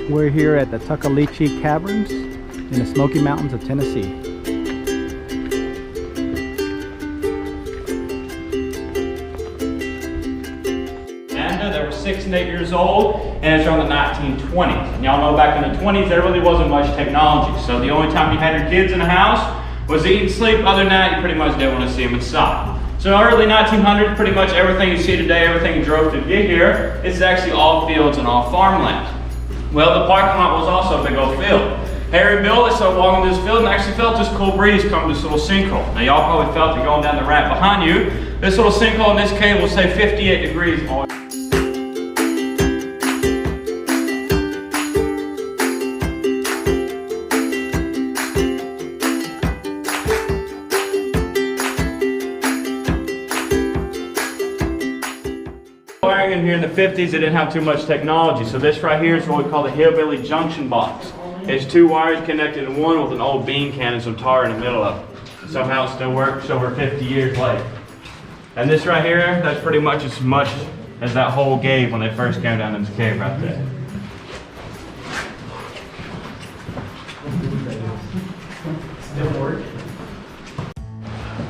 We're here at the Tuckaleechee Caverns in the Smoky Mountains of Tennessee. They were 6 and 8 years old, and it's around the 1920s. And y'all know back in the 20s there really wasn't much technology. So the only time you had your kids in the house was to eat and sleep. Other than that, you pretty much didn't want to see them inside. So early 1900s, pretty much everything you see today, everything you drove to get here, is actually all fields and all farmland. Well, the parking lot was also a big old field. Harry and Bill, they started walking this field and actually felt this cool breeze come to this little sinkhole. Now y'all probably felt it going down the ramp behind you. This little sinkhole in this cave will say 58 degrees all. In here in the 50s, they didn't have too much technology. So this right here is what we call the hillbilly junction box. It's 2 wires connected in one with an old bean can and some tar in the middle of it. Somehow it still works over 50 years later. And this right here, that's pretty much as that hole gave when they first came down in this cave right there. Still works.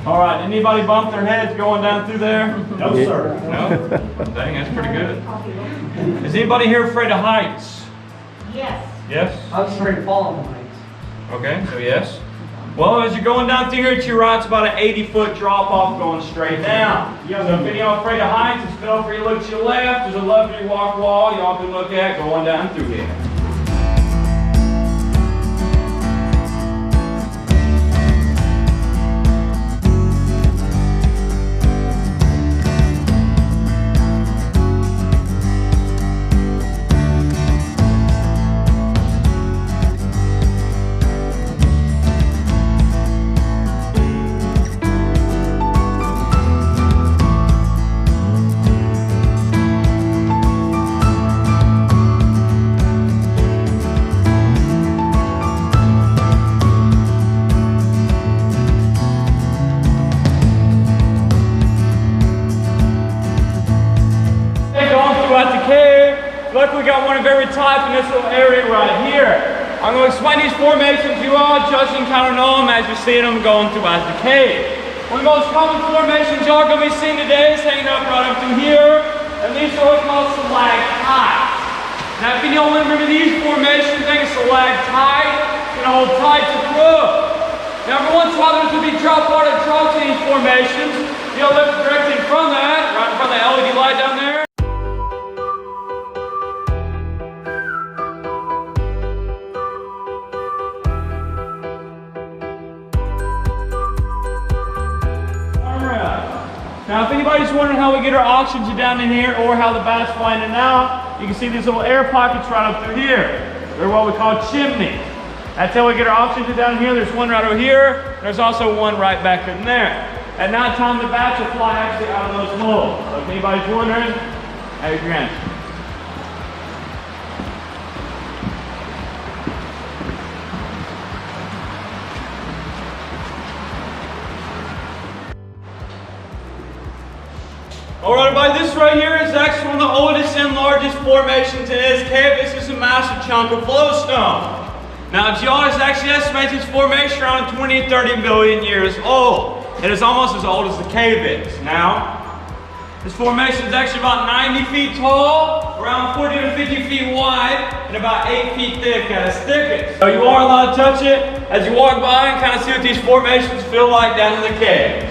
All right, anybody bump their heads going down through there? No, sir. No? Dang, that's pretty good. Is anybody here afraid of heights? Yes. Yes? I'm afraid of falling from heights. Okay, so yes. Well, as you're going down through here to your right, it's about an 80-foot drop off going straight down. So if any of y'all afraid of heights, just feel free to look to your left. There's a lovely walk wall y'all can look at going down through here. Look, we got one of every type in this little area right here. I'm going to explain these formations to you all, just so you kind of know them as you're seeing them going throughout the cave. One of the most common formations y'all are going to be seeing today is hanging up right up through here, and these are what we call stalactites. Now, if you don't remember these formations, think of stalactite, can hold tight to the roof. Now, every once in a while, there's going to be drop water drops in these formations. You'll look directly in front of that, right in front of the LED light down there. Now, if anybody's wondering how we get our oxygen down in here or how the bat's flying in and out, you can see these little air pockets right up through here. They're what we call chimneys. That's how we get our oxygen down here. There's one right over here. There's also one right back in there. At night time, the bats will fly actually out of those holes. So if anybody's wondering, there's your answer. Alright everybody, this right here is actually one of the oldest and largest formations in this cave. This is a massive chunk of flowstone. Now geologists actually estimate this formation around 20 to 30 million years old. It is almost as old as the cave is. Now, this formation is actually about 90 feet tall, around 40 to 50 feet wide, and about 8 feet thick at its thickest. So you are allowed to touch it as you walk by and kind of see what these formations feel like down in the cave.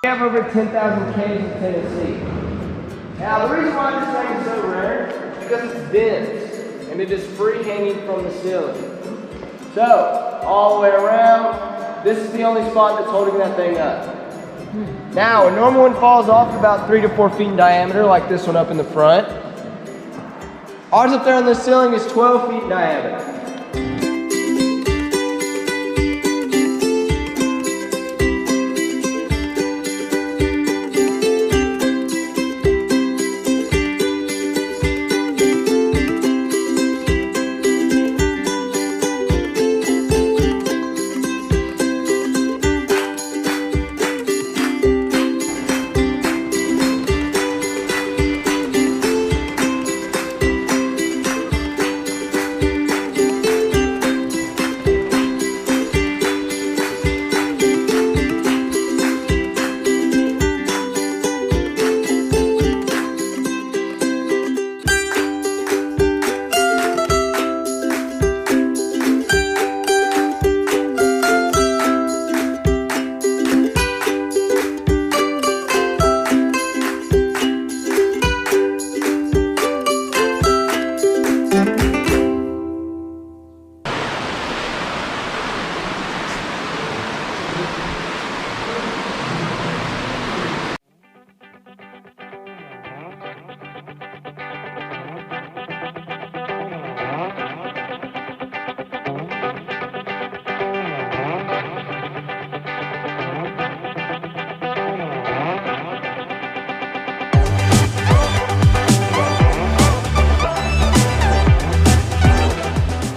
We have over 10,000 caves in Tennessee. Now, the reason why this thing is so rare is because it's dense and it is free hanging from the ceiling. So, all the way around, this is the only spot that's holding that thing up. Now, a normal one falls off about 3 to 4 feet in diameter, like this one up in the front. Ours up there on the ceiling is 12 feet in diameter.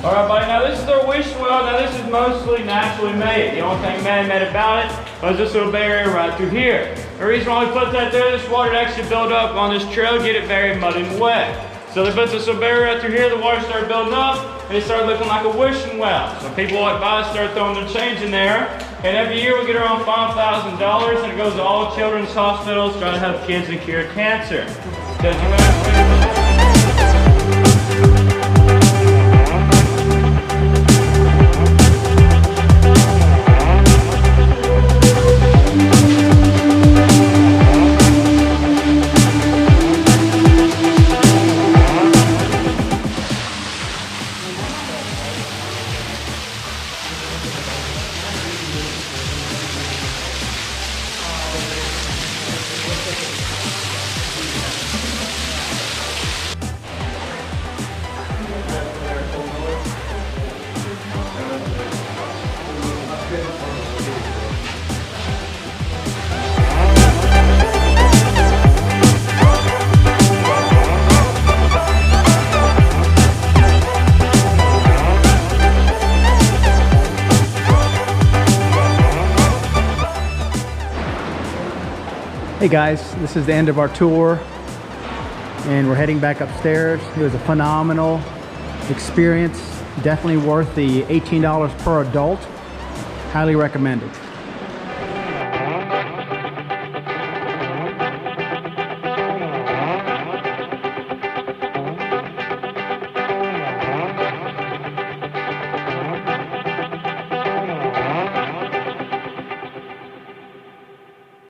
Alright buddy, now this is their wish well. Now this is mostly naturally made. The only thing man-made about it was this little barrier right through here. The reason why we put that there, this water actually build up on this trail, get it very muddy and wet. So they put this little barrier right through here, the water started building up, and it started looking like a wishing well. So people walk by start throwing their change in there, and every year we get around $5,000, and it goes to all children's hospitals trying to help kids and cure cancer. Hey guys, this is the end of our tour and we're heading back upstairs. It was a phenomenal experience, definitely worth the $18 per adult. Highly recommended.